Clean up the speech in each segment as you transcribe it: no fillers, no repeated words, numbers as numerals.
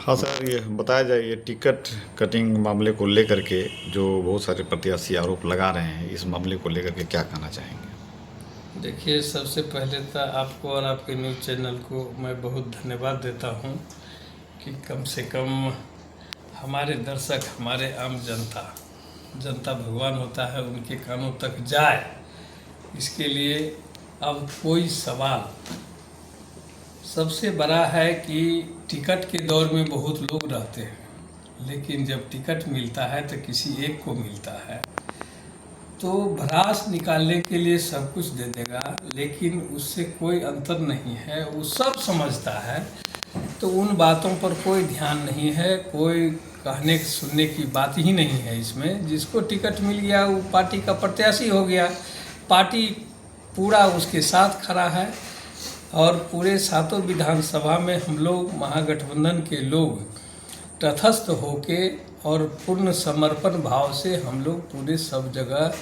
हाँ सर, ये बताया जाए ये टिकट कटिंग मामले को लेकर के जो बहुत सारे प्रत्याशी आरोप लगा रहे हैं, इस मामले को लेकर के क्या कहना चाहेंगे? देखिए, सबसे पहले तो आपको और आपके न्यूज़ चैनल को मैं बहुत धन्यवाद देता हूं कि कम से कम हमारे दर्शक, हमारे आम जनता जनता भगवान होता है, उनके कानों तक जाए। इसके लिए अब कोई सवाल सबसे बड़ा है कि टिकट के दौर में बहुत लोग रहते हैं, लेकिन जब टिकट मिलता है तो किसी एक को मिलता है तो भ्रास निकालने के लिए सब कुछ दे देगा, लेकिन उससे कोई अंतर नहीं है। वो सब समझता है, तो उन बातों पर कोई ध्यान नहीं है, कोई कहने सुनने की बात ही नहीं है इसमें। जिसको टिकट मिल गया वो पार्टी का प्रत्याशी हो गया, पार्टी पूरा उसके साथ खड़ा है। और पूरे सातों विधानसभा में हम लोग महागठबंधन के लोग तटस्थ होके और पूर्ण समर्पण भाव से हम लोग पूरे सब जगह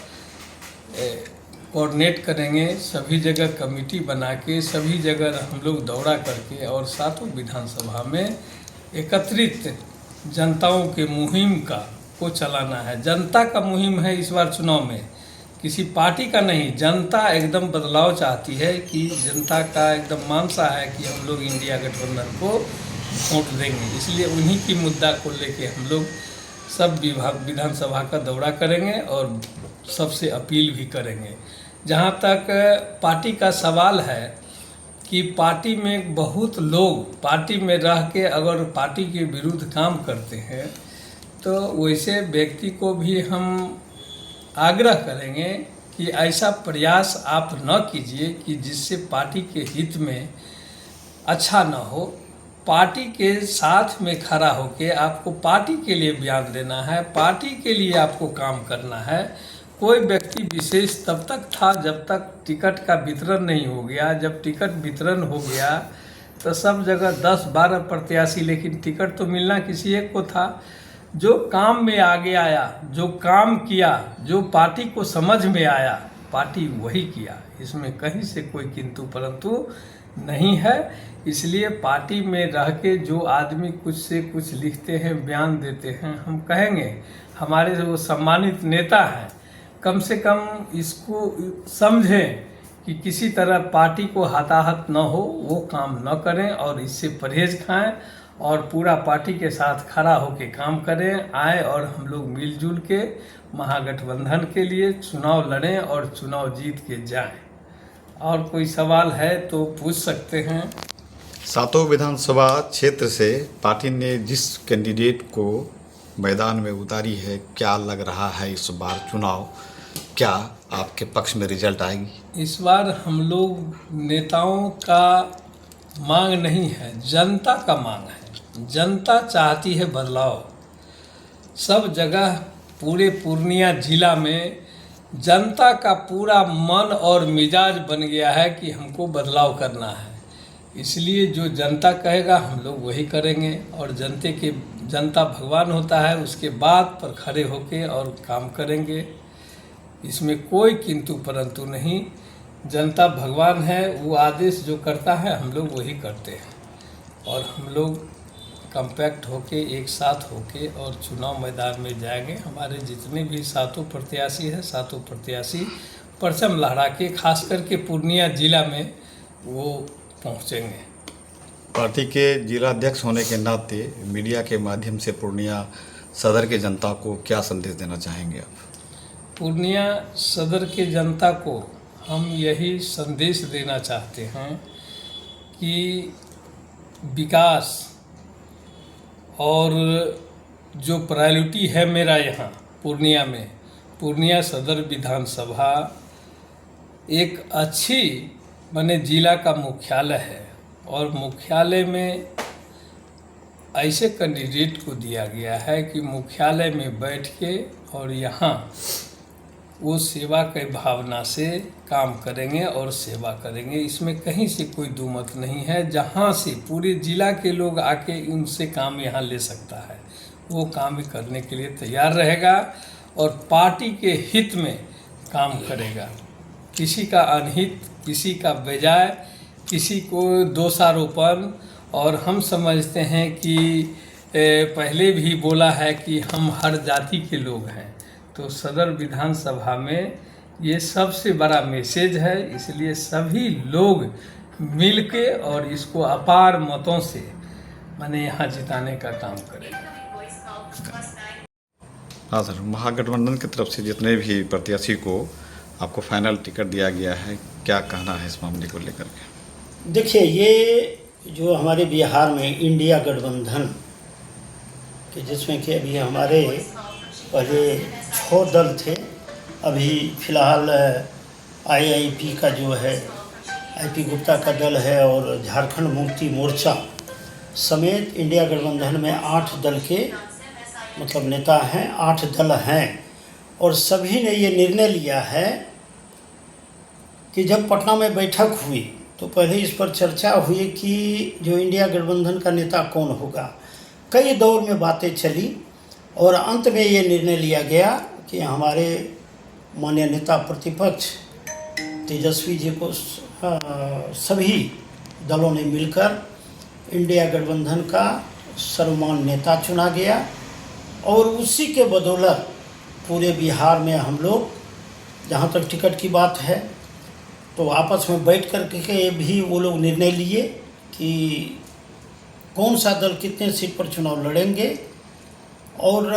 कोऑर्डिनेट करेंगे, सभी जगह कमेटी बना के सभी जगह हम लोग दौरा करके और सातों विधानसभा में एकत्रित जनताओं के मुहिम को चलाना है। जनता का मुहिम है इस बार चुनाव में, किसी पार्टी का नहीं। जनता एकदम बदलाव चाहती है कि जनता का एकदम मानसा है कि हम लोग इंडिया गठबंधन को वोट देंगे। इसलिए उन्हीं की मुद्दा को लेके हम लोग सब विधानसभा का दौरा करेंगे और सबसे अपील भी करेंगे। जहाँ तक पार्टी का सवाल है कि पार्टी में बहुत लोग पार्टी में रह के अगर पार्टी के विरुद्ध काम करते हैं तो वैसे व्यक्ति को भी हम आग्रह करेंगे कि ऐसा प्रयास आप न कीजिए कि जिससे पार्टी के हित में अच्छा न हो। पार्टी के साथ में खड़ा होके आपको पार्टी के लिए बयान देना है, पार्टी के लिए आपको काम करना है। कोई व्यक्ति विशेष तब तक था जब तक टिकट का वितरण नहीं हो गया। जब टिकट वितरण हो गया तो सब जगह 10-12 प्रत्याशी, लेकिन टिकट तो मिलना किसी एक को था। जो काम में आगे आया, जो काम किया, जो पार्टी को समझ में आया, पार्टी वही किया। इसमें कहीं से कोई किंतु परंतु नहीं है। इसलिए पार्टी में रह के जो आदमी कुछ से कुछ लिखते हैं, बयान देते हैं, हम कहेंगे हमारे जो सम्मानित नेता हैं कम से कम इसको समझें कि किसी तरह पार्टी को हताहत न हो, वो काम न करें और इससे परहेज खाएं और पूरा पार्टी के साथ खड़ा होकर काम करें। आए और हम लोग मिलजुल के महागठबंधन के लिए चुनाव लड़ें और चुनाव जीत के जाएं। और कोई सवाल है तो पूछ सकते हैं। सातों विधानसभा क्षेत्र से पार्टी ने जिस कैंडिडेट को मैदान में उतारी है, क्या लग रहा है इस बार चुनाव, क्या आपके पक्ष में रिजल्ट आएगी? इस बार हम लोग नेताओं का मांग नहीं है, जनता का मांग है। जनता चाहती है बदलाव। सब जगह पूरे पूर्णिया जिला में जनता का पूरा मन और मिजाज बन गया है कि हमको बदलाव करना है। इसलिए जो जनता कहेगा हम लोग वही करेंगे और जनता भगवान होता है, उसके बात पर खड़े होके और काम करेंगे। इसमें कोई किंतु परंतु नहीं। जनता भगवान है, वो आदेश जो करता है हम लोग वही करते हैं और हम लोग कम्पैक्ट होके एक साथ होके और चुनाव मैदान में जाएंगे। हमारे जितने भी सातों प्रत्याशी हैं, सातों प्रत्याशी परचम लहरा के खास करके पूर्णिया जिला में वो पहुंचेंगे। पार्टी के जिलाध्यक्ष होने के नाते मीडिया के माध्यम से पूर्णिया सदर के जनता को क्या संदेश देना चाहेंगे आप? पूर्णिया सदर के जनता को हम यही संदेश देना चाहते हैं कि विकास और जो प्रायोरिटी है मेरा यहाँ पूर्णिया में, पूर्णिया सदर विधानसभा एक अच्छी माने जिला का मुख्यालय है और मुख्यालय में ऐसे कैंडिडेट को दिया गया है कि मुख्यालय में बैठ के और यहाँ वो सेवा की भावना से काम करेंगे और सेवा करेंगे। इसमें कहीं से कोई दुमत नहीं है। जहाँ से पूरे जिला के लोग आके उनसे काम यहाँ ले सकता है, वो काम करने के लिए तैयार रहेगा और पार्टी के हित में काम करेगा। किसी का अनहित, किसी का बेजाय, किसी को दोषारोपण। और हम समझते हैं कि पहले भी बोला है कि हम हर जाति के लोग हैं। तो सदर विधानसभा में ये सबसे बड़ा मैसेज है, इसलिए सभी लोग मिलके और इसको अपार मतों से माने यहाँ जिताने का काम करेंगे। हाँ सर, महागठबंधन की तरफ से जितने भी प्रत्याशी को आपको फाइनल टिकट दिया गया है, क्या कहना है इस मामले को लेकर के? देखिए, ये जो हमारे बिहार में इंडिया गठबंधन कि जिसमें कि अभी हमारे पहले 6 दल थे, अभी फ़िलहाल आईआईपी का जो है आईपी गुप्ता का दल है और झारखंड मुक्ति मोर्चा समेत इंडिया गठबंधन में 8 दल के मतलब नेता हैं, 8 दल हैं। और सभी ने ये निर्णय लिया है कि जब पटना में बैठक हुई तो पहले इस पर चर्चा हुई कि जो इंडिया गठबंधन का नेता कौन होगा। कई दौर में बातें चली और अंत में ये निर्णय लिया गया कि हमारे माननीय नेता प्रतिपक्ष तेजस्वी जी को सभी दलों ने मिलकर इंडिया गठबंधन का सर्वमान्य नेता चुना गया और उसी के बदौलत पूरे बिहार में हम लोग, जहाँ तक टिकट की बात है, तो आपस में बैठ कर के भी वो लोग निर्णय लिए कि कौन सा दल कितने सीट पर चुनाव लड़ेंगे। और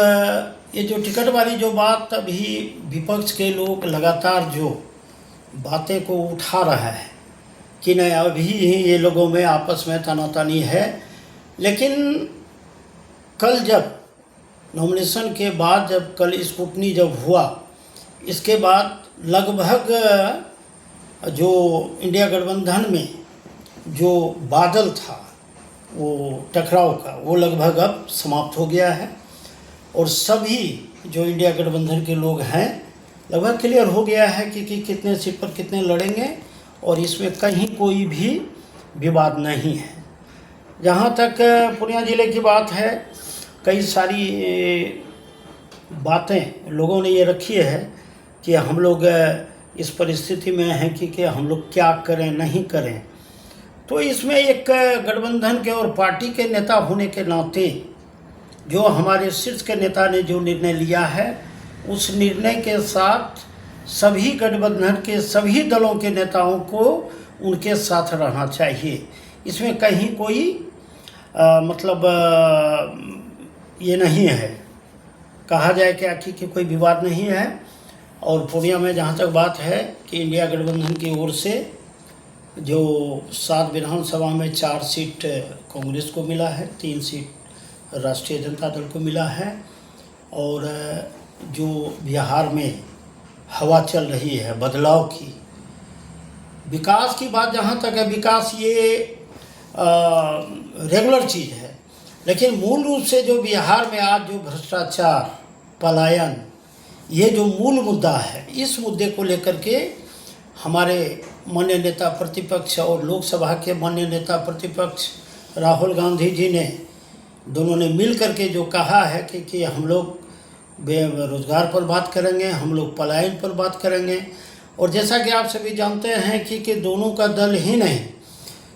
ये जो टिकट वाली जो बात अभी विपक्ष के लोग लगातार जो बातें को उठा रहा है कि नहीं अभी ही ये लोगों में आपस में तनातनी है, लेकिन कल जब नॉमिनेशन के बाद जब कल स्क्रूटनी जब हुआ, इसके बाद लगभग जो इंडिया गठबंधन में जो बादल था वो टकराव का, वो लगभग अब समाप्त हो गया है और सभी जो इंडिया गठबंधन के लोग हैं लगभग क्लियर हो गया है कि कितने सीट पर कितने लड़ेंगे और इसमें कहीं कोई भी विवाद नहीं है। जहाँ तक पूर्णिया ज़िले की बात है, कई सारी बातें लोगों ने ये रखी है कि हम लोग इस परिस्थिति में हैं कि हम लोग क्या करें नहीं करें। तो इसमें एक गठबंधन के और पार्टी के नेता होने के नाते जो हमारे शीर्ष के नेता ने जो निर्णय लिया है, उस निर्णय के साथ सभी गठबंधन के सभी दलों के नेताओं को उनके साथ रहना चाहिए। इसमें कहीं कोई ये नहीं है, कहा जाए कि कोई विवाद नहीं है। और पूर्णिया में जहाँ तक बात है कि इंडिया गठबंधन की ओर से जो 7 विधानसभा में 4 सीट कांग्रेस को मिला है, 3 सीट राष्ट्रीय जनता दल को मिला है। और जो बिहार में हवा चल रही है बदलाव की, विकास की बात जहाँ तक है, विकास ये रेगुलर चीज़ है, लेकिन मूल रूप से जो बिहार में आज जो भ्रष्टाचार, पलायन, ये जो मूल मुद्दा है, इस मुद्दे को लेकर के हमारे माननीय नेता प्रतिपक्ष और लोकसभा के माननीय नेता प्रतिपक्ष राहुल गांधी जी ने दोनों ने मिल करके जो कहा है कि हम लोग बेरोजगार पर बात करेंगे, हम लोग पलायन पर बात करेंगे। और जैसा कि आप सभी जानते हैं कि दोनों का दल ही नहीं,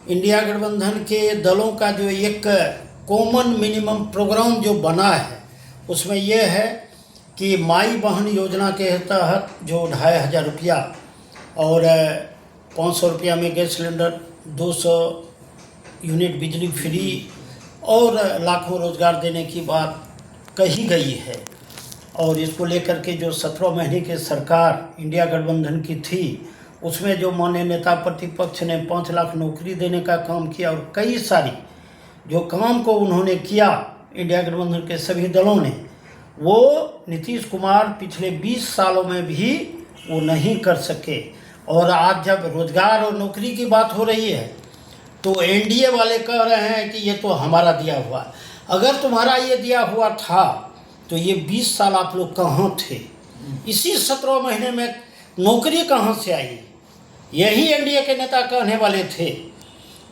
इंडिया गठबंधन के दलों का जो एक कॉमन मिनिमम प्रोग्राम जो बना है, उसमें यह है कि माई बहन योजना के तहत जो 2500 रुपया और 500 रुपया में गैस सिलेंडर, 200 यूनिट बिजली फ्री और लाखों रोजगार देने की बात कही गई है। और इसको लेकर के जो 17 महीने की सरकार इंडिया गठबंधन की थी, उसमें जो माननीय नेता प्रतिपक्ष ने 5 लाख नौकरी देने का काम किया और कई सारी जो काम को उन्होंने किया इंडिया गठबंधन के सभी दलों ने, वो नीतीश कुमार पिछले 20 सालों में भी वो नहीं कर सके। और आज जब रोजगार और नौकरी की बात हो रही है तो एनडीए वाले कह रहे हैं कि ये तो हमारा दिया हुआ। अगर तुम्हारा ये दिया हुआ था तो ये 20 साल आप लोग कहाँ थे? इसी 17 महीने में नौकरी कहाँ से आई? यही एनडीए के नेता कहने वाले थे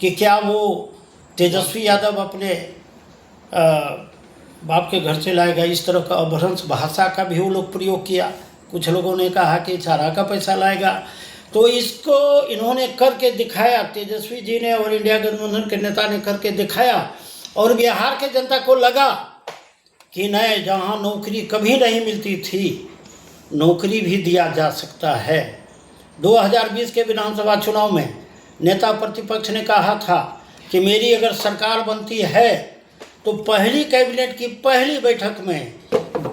कि क्या वो तेजस्वी यादव अपने बाप के घर से लाएगा। इस तरह का अभ्रंश भाषा का भी वो लोग प्रयोग किया। कुछ लोगों ने कहा कि चारा का पैसा लाएगा। तो इसको इन्होंने करके दिखाया, तेजस्वी जी ने और इंडिया गठबंधन के नेता ने करके दिखाया। और बिहार के जनता को लगा कि नहीं, जहाँ नौकरी कभी नहीं मिलती थी, नौकरी भी दिया जा सकता है। 2020 के विधानसभा चुनाव में नेता प्रतिपक्ष ने कहा था कि मेरी अगर सरकार बनती है तो पहली कैबिनेट की पहली बैठक में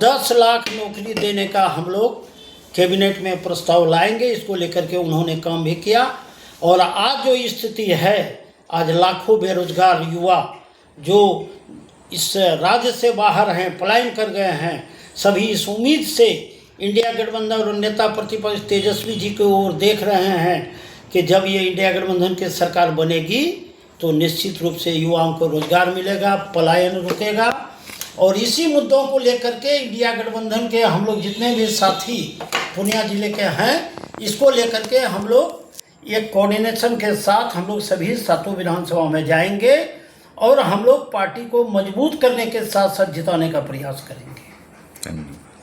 10 लाख नौकरी देने का हम लोग कैबिनेट में प्रस्ताव लाएंगे। इसको लेकर के उन्होंने काम भी किया। और आज जो स्थिति है, आज लाखों बेरोजगार युवा जो इस राज्य से बाहर हैं, पलायन कर गए हैं, सभी इस उम्मीद से इंडिया गठबंधन और नेता प्रतिपक्ष तेजस्वी जी की ओर देख रहे हैं कि जब ये इंडिया गठबंधन की सरकार बनेगी तो निश्चित रूप से युवाओं को रोजगार मिलेगा, पलायन रुकेगा। और इसी मुद्दों को लेकर के इंडिया गठबंधन के हम लोग जितने भी साथी पूर्णिया जिले के हैं, इसको लेकर के हम लोग एक कोऑर्डिनेशन के साथ हम लोग सभी 7 विधानसभा में जाएंगे और हम लोग पार्टी को मजबूत करने के साथ साथ जिताने का प्रयास करेंगे। धन्यवाद।